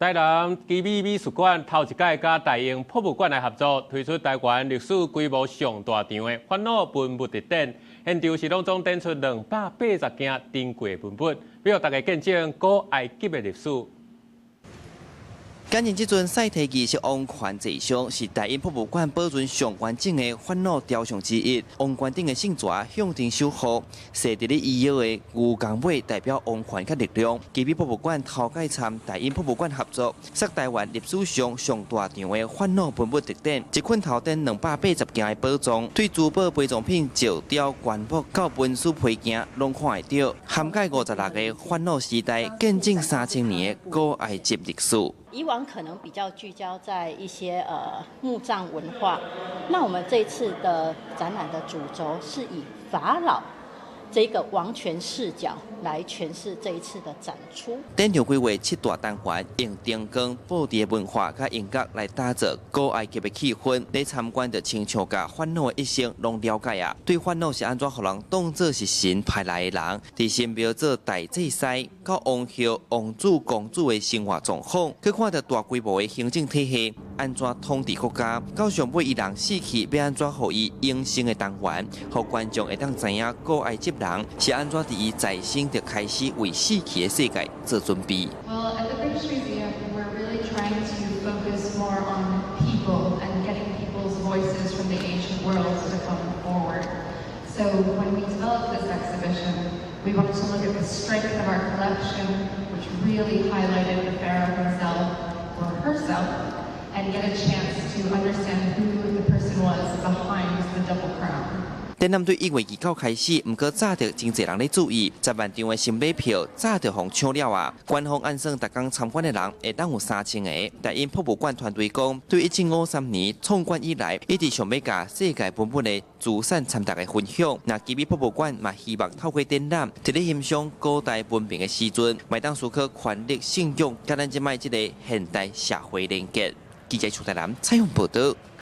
台南基美美术馆头一届甲大英博物馆来合作，推出台湾历史规模上大场的烦恼文物特展，现场是拢总展出280件珍贵文物，要大家见证古埃及的历史。今年这尊赛提记是王权坐像，是大英博物馆保存上完整的烦恼雕像之一。王冠顶的姓纸向天守护，设伫咧衣腰的牛角尾代表王权甲力量。基美博物馆头届参大英博物馆合作，设台湾历史上上大场的烦恼文物特展，一捆头顶280件的宝藏，对珠宝陪葬品、石雕、原木到文书配件，拢看会到，涵盖56个烦恼时代，见证3000年的古埃及历史。以往可能比较聚焦在一些墓葬文化，那我们这次的展览的主轴是以法老这个王权视角来诠释这一次的展出。展场规划7大单元，用灯光、布置文化甲音乐来打造古埃及的气氛。来参观的亲像甲烦恼的一生拢了解啊，对烦恼是安怎互人当作是神派来的人，伫神庙做大祭司，到王后、王子、公主的生活状况，去看到大规模的行政体系安怎统治国家，到上尾伊人死去要安怎互伊永生的单元，互观众会当知影古埃及人是安怎伫伊在生就开始为死去的世界做准备。Well, at the British Museum, we're really trying to focus more on people and getting people's voices from the ancient world to come forward. So when we developed this exhibition, we wanted to look at the strength of our collection, which really highlighted the pharaoh himself or herself, and get a chance to understand who the person was behind the double crown. 展览对1月2号开始，不过早着真侪人咧注意，10万张的新买票早着互抢了啊！官方按算，逐工参观的人会当有3000个。大英博物馆团队讲，对1753年创馆以来，一直想要甲世界文物的资产参大家分享。那基美博物馆嘛，希望透过展览，直咧欣赏古代文明的时阵，麦当思考权力、信用，甲咱即卖即个现代社会连接。记者邱台南采访报道。